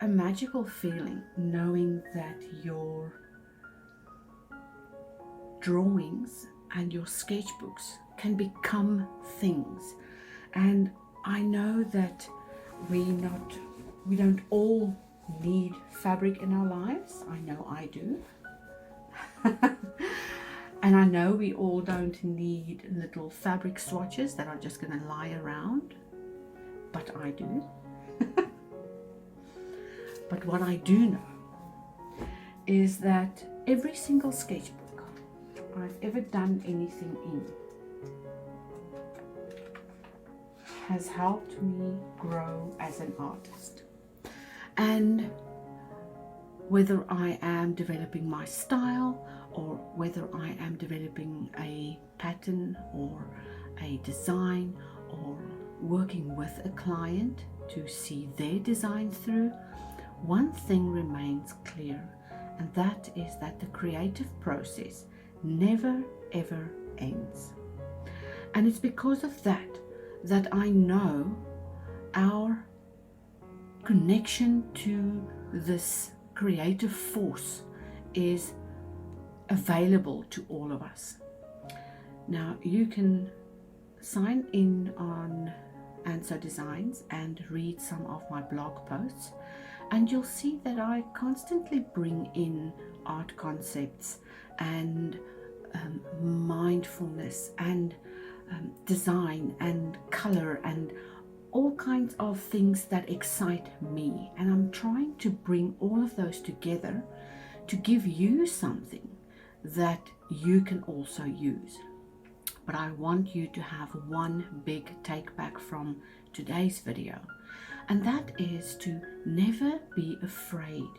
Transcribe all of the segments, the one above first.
a magical feeling knowing that your drawings and your sketchbooks can become things. And I know that we don't all need fabric in our lives. I know I do. And I know we all don't need little fabric swatches that are just going to lie around, but I do. But what I do know is that every single sketchbook I've ever done anything in has helped me grow as an artist. And whether I am developing my style, or whether I am developing a pattern or a design, or working with a client to see their design through, one thing remains clear, and that is that the creative process never ever ends. And it's because of that I know our connection to this creative force is available to all of us. Now you can sign in on Anso Designs and read some of my blog posts, and you'll see that I constantly bring in art concepts and mindfulness and design and color and all kinds of things that excite me, and I'm trying to bring all of those together to give you something that you can also use. But I want you to have one big take back from today's video, and that is to never be afraid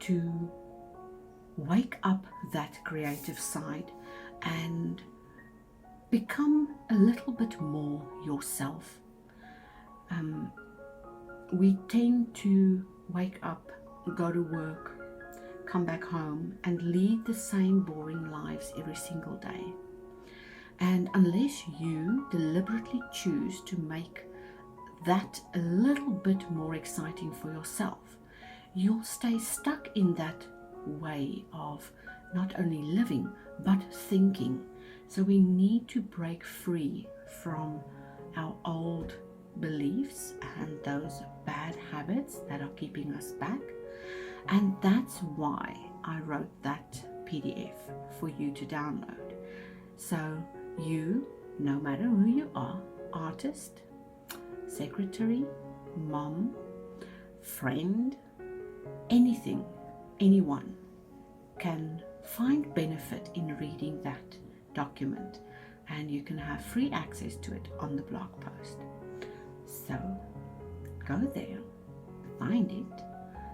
to wake up that creative side and become a little bit more yourself. We tend to wake up, go to work, come back home and lead the same boring lives every single day. And unless you deliberately choose to make that a little bit more exciting for yourself, you'll stay stuck in that way of not only living but thinking. So we need to break free from our old beliefs and those bad habits that are keeping us back. And that's why I wrote that PDF for you to download. So you, no matter who you are, artist, secretary, mom, friend, anything, anyone can find benefit in reading that document, and you can have free access to it on the blog post. So go there, find it,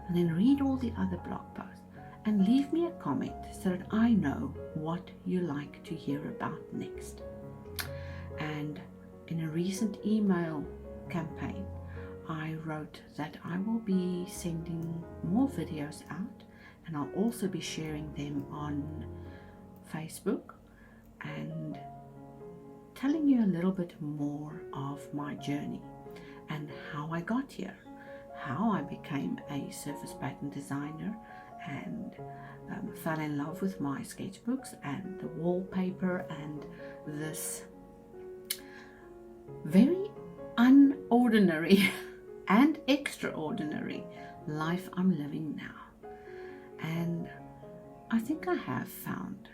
and then read all the other blog posts and leave me a comment so that I know what you like to hear about next. And in a recent email campaign, I wrote that I will be sending more videos out, and I'll also be sharing them on Facebook and telling you a little bit more of my journey and how I got here, how I became a surface pattern designer and fell in love with my sketchbooks and the wallpaper and this very unordinary and extraordinary life I'm living now. And I think I have found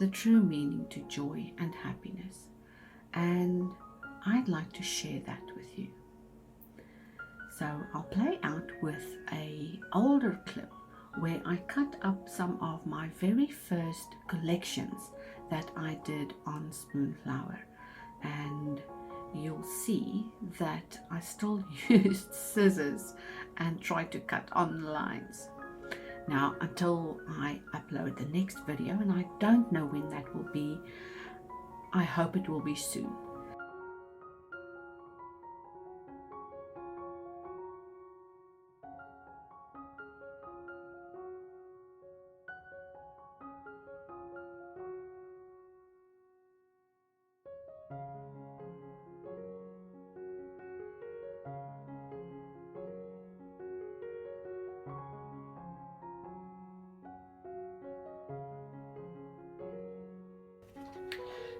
the true meaning to joy and happiness, and I'd like to share that with you. So I'll play out with an older clip where I cut up some of my very first collections that I did on Spoonflower, and you'll see that I still used scissors and tried to cut on the lines. Now, until I upload the next video, and I don't know when that will be, I hope it will be soon.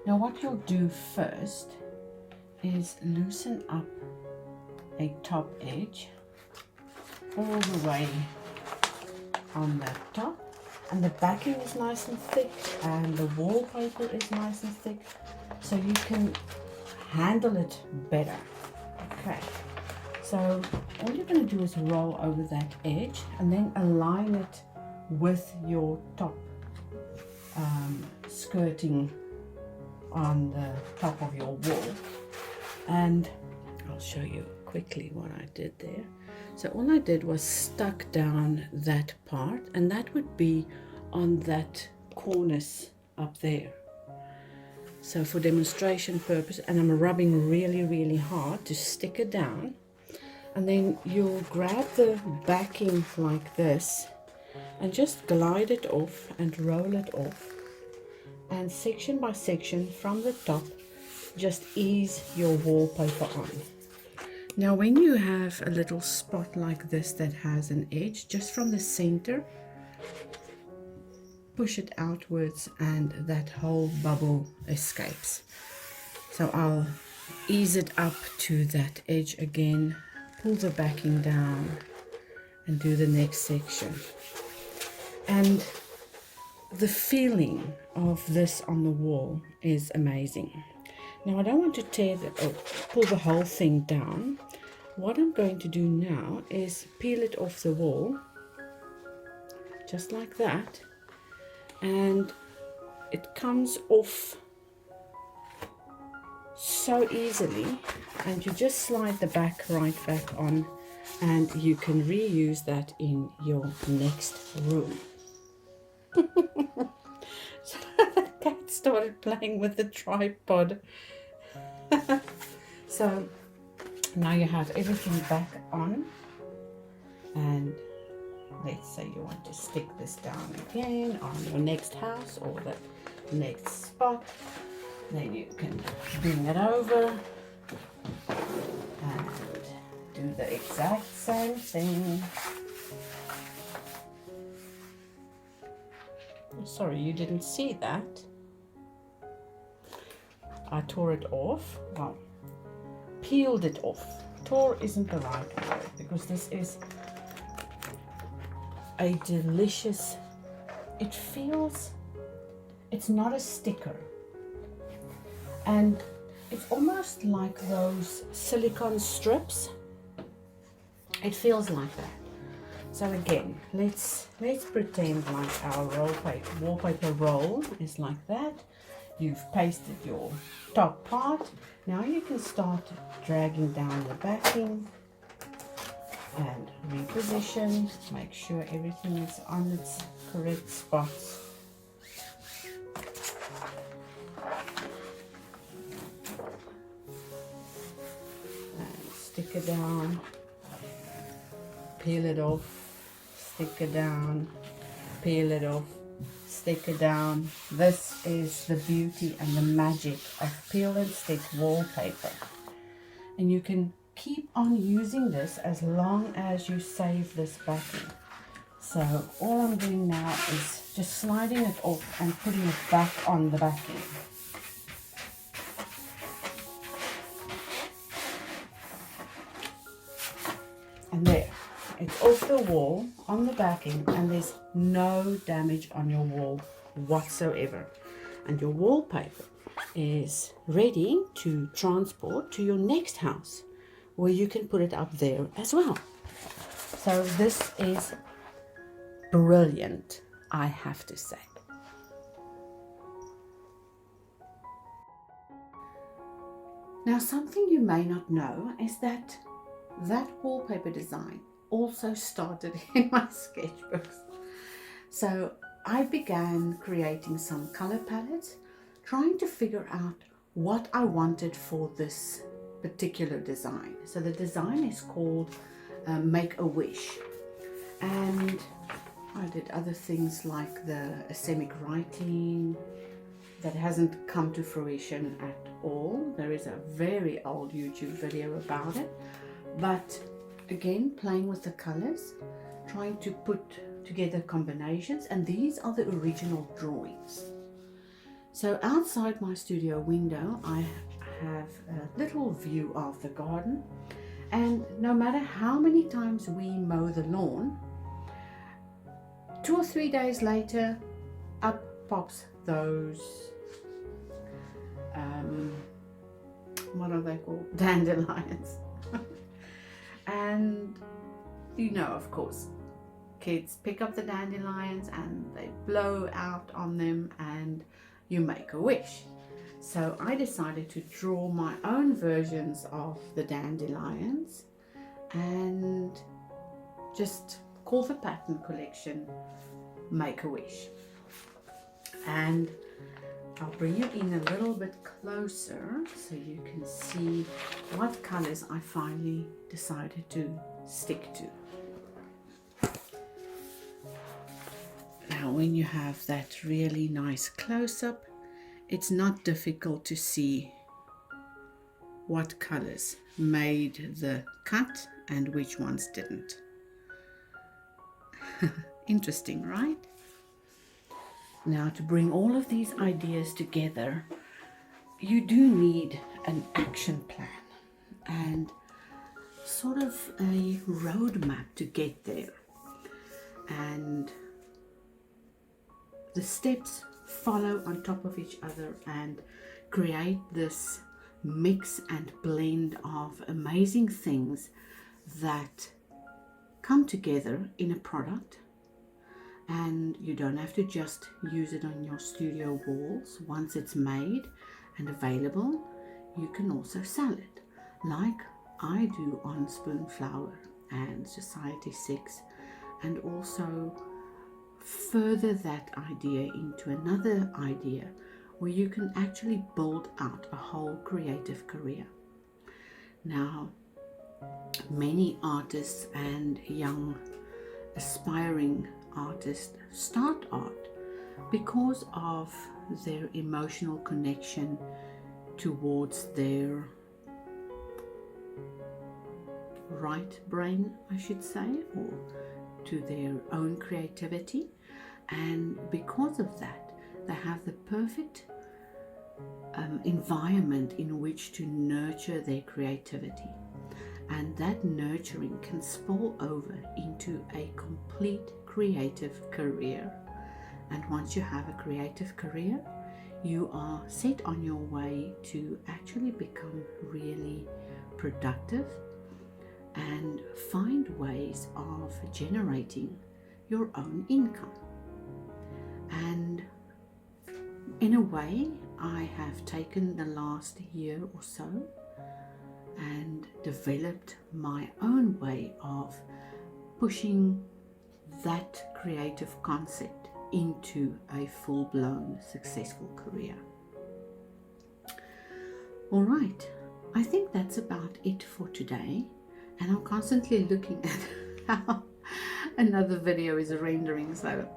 Now what you'll do first is loosen up a top edge all the way on the top, and the backing is nice and thick and the wallpaper is nice and thick, so you can handle it better. Okay, so all you're going to do is roll over that edge and then align it with your top skirting on the top of your wall. And I'll show you quickly what I did there. So all I did was stuck down that part, and that would be on that cornice up there. So for demonstration purpose, and I'm rubbing really hard to stick it down, and then you'll grab the backing like this and just glide it off and roll it off, and section by section from the top just ease your wallpaper on. Now when you have a little spot like this that has an edge, just from the center push it outwards and that whole bubble escapes. So I'll ease it up to that edge again, pull the backing down and do the next section. And the feeling of this on the wall is amazing. Now I don't want to pull the whole thing down. What I'm going to do now is peel it off the wall, just like that, and it comes off so easily, and you just slide the back right back on, and you can reuse that in your next room. So the cat started playing with the tripod. So now you have everything back on, and let's say you want to stick this down again on your next house or the next spot, then you can bring it over and do the exact same thing. Sorry, you didn't see that. I tore it off. Well, peeled it off. Tore isn't the right word, because this is a delicious, it's not a sticker, and it's almost like those silicone strips. It feels like that. So again, let's pretend like our wallpaper roll is like that. You've pasted your top part. Now you can start dragging down the backing and reposition. Make sure everything is on its correct spots. And stick it down. Peel it off. Stick it down. Peel it off. Stick it down. This is the beauty and the magic of peel and stick wallpaper, and you can keep on using this as long as you save this backing. So all I'm doing now is just sliding it off and putting it back on the backing. And there, it's off the wall on the backing, and there's no damage on your wall whatsoever. And your wallpaper is ready to transport to your next house, where you can put it up there as well. So this is brilliant, I have to say. Now, something you may not know is that wallpaper design also started in my sketchbooks. So I began creating some color palettes, trying to figure out what I wanted for this particular design. So the design is called Make a Wish, and I did other things like the asemic writing that hasn't come to fruition at all. There is a very old YouTube video about it, but again, playing with the colors, trying to put together combinations, and these are the original drawings. So outside my studio window, I have a little view of the garden, and no matter how many times we mow the lawn, 2 or 3 days later, up pops those, what are they called? Dandelions. And you know, of course, kids pick up the dandelions and they blow out on them and you make a wish. So I decided to draw my own versions of the dandelions and just call the pattern collection Make a Wish. And I'll bring you in a little bit closer so you can see what colors I finally decided to stick to. Now, when you have that really nice close-up, it's not difficult to see what colors made the cut and which ones didn't. Interesting, right? Now, to bring all of these ideas together, you do need an action plan and sort of a roadmap to get there. And the steps follow on top of each other and create this mix and blend of amazing things that come together in a product. And you don't have to just use it on your studio walls. Once it's made and available, you can also sell it, like I do on Spoonflower and Society 6, and also further that idea into another idea where you can actually build out a whole creative career. Now, many artists and young aspiring artists start art because of their emotional connection towards their right brain, I should say, or to their own creativity. And because of that, they have the perfect environment in which to nurture their creativity. And that nurturing can spill over into a complete creative career. And once you have a creative career, you are set on your way to actually become really productive and find ways of generating your own income. And in a way, I have taken the last year or so and developed my own way of pushing that creative concept into a full-blown successful career. All right, I think that's about it for today. And I'm constantly looking at how another video is rendering, so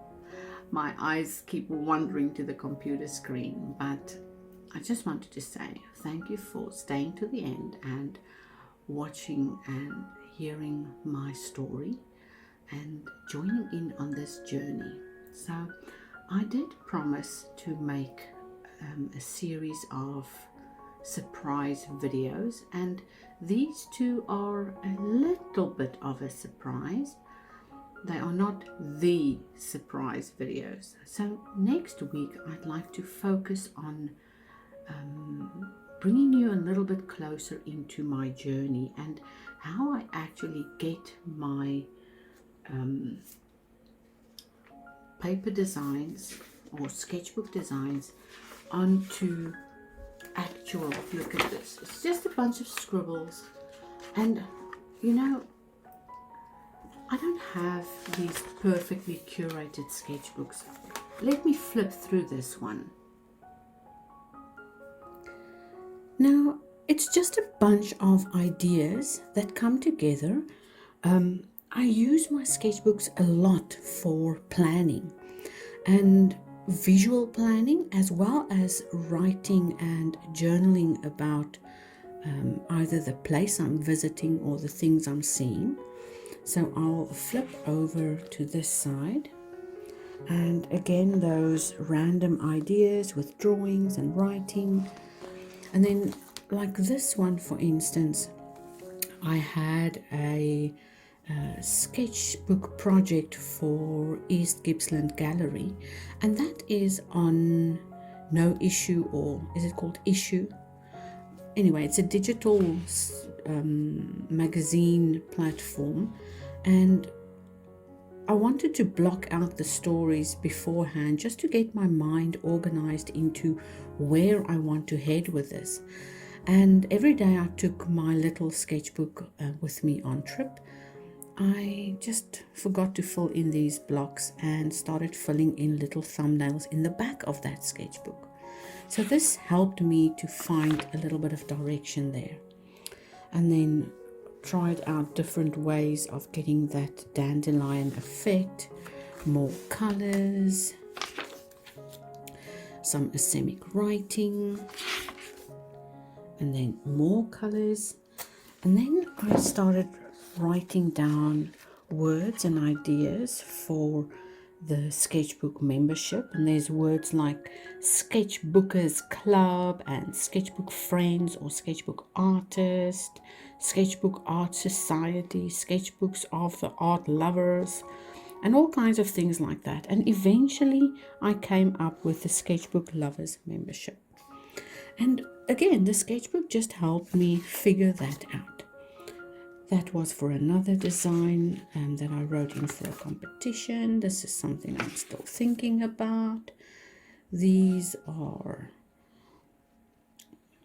my eyes keep wandering to the computer screen. But I just wanted to say thank you for staying to the end and watching and hearing my story and joining in on this journey. So I did promise to make a series of surprise videos, and these two are a little bit of a surprise. They are not the surprise videos. So next week I'd like to focus on bringing you a little bit closer into my journey and how I actually get my paper designs or sketchbook designs onto actual, look at this, it's just a bunch of scribbles. And you know, I don't have these perfectly curated sketchbooks. Let me flip through this one. Now, it's just a bunch of ideas that come together. I use my sketchbooks a lot for planning and visual planning, as well as writing and journaling about either the place I'm visiting or the things I'm seeing. So I'll flip over to this side And again, those random ideas with drawings and writing. And then, like this one, for instance, I had a sketchbook project for East Gippsland Gallery, and that is on No Issue, or is it called Issue? Anyway, it's a digital magazine platform, and I wanted to block out the stories beforehand just to get my mind organized into where I want to head with this. And every day I took my little sketchbook with me on trip. I just forgot to fill in these blocks and started filling in little thumbnails in the back of that sketchbook. So this helped me to find a little bit of direction there. And then tried out different ways of getting that dandelion effect, more colors, some asemic writing, and then more colors. And then I started writing down words and ideas for the sketchbook membership, and there's words like Sketchbookers Club and Sketchbook Friends or Sketchbook Artist, Sketchbook Art Society, Sketchbooks of the Art Lovers, and all kinds of things like that. And eventually I came up with the Sketchbook Lovers membership. And again, the sketchbook just helped me figure that out. That was for another design that I wrote in for a competition. This is something I'm still thinking about. These are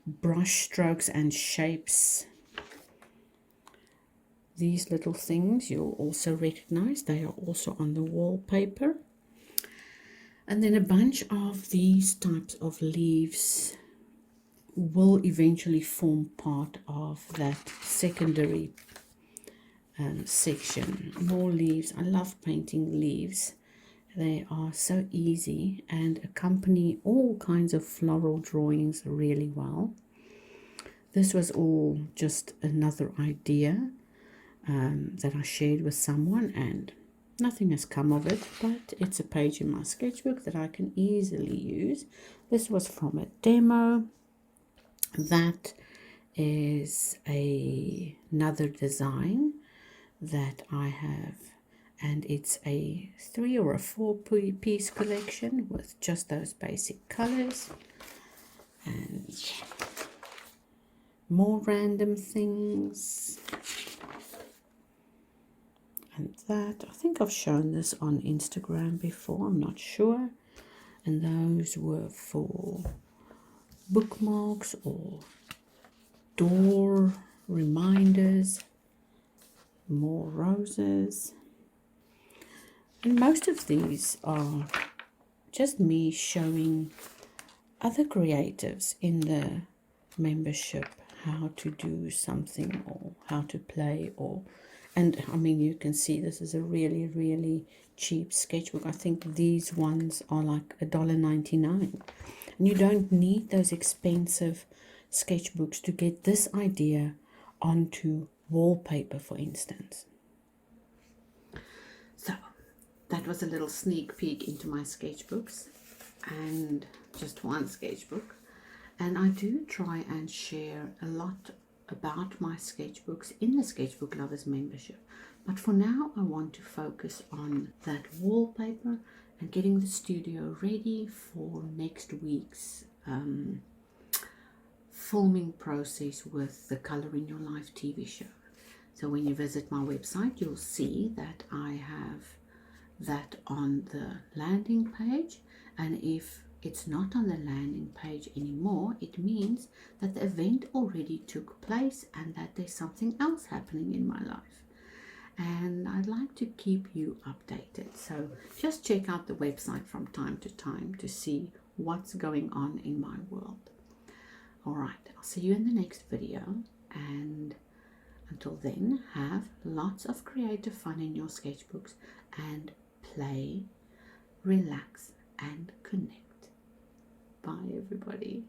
brush strokes and shapes. These little things you'll also recognize. They are also on the wallpaper. And then a bunch of these types of leaves will eventually form part of that secondary section. More leaves. I love painting leaves. They are so easy and accompany all kinds of floral drawings really well. This was all just another idea that I shared with someone, and nothing has come of it, but it's a page in my sketchbook that I can easily use. This was from a demo. That is another design that I have, and it's a 3 or a 4 piece collection with just those basic colors and more random things. And that, I think I've shown this on Instagram before, I'm not sure. And those were for bookmarks or door reminders. More roses. And most of these are just me showing other creatives in the membership how to do something or how to play, or and I mean, you can see this is a really cheap sketchbook. I think these ones are like $1.99, and you don't need those expensive sketchbooks to get this idea onto wallpaper, for instance. So that was a little sneak peek into my sketchbooks, and just one sketchbook. And I do try and share a lot about my sketchbooks in the Sketchbook Lovers membership, but for now I want to focus on that wallpaper and getting the studio ready for next week's filming process with the Color in Your Life TV show. So when you visit my website, you'll see that I have that on the landing page, and if it's not on the landing page anymore, it means that the event already took place and that there's something else happening in my life. And I'd like to keep you updated. So just check out the website from time to time to see what's going on in my world. All right, I'll see you in the next video. And until then, have lots of creative fun in your sketchbooks and play, relax, and connect. Bye, everybody.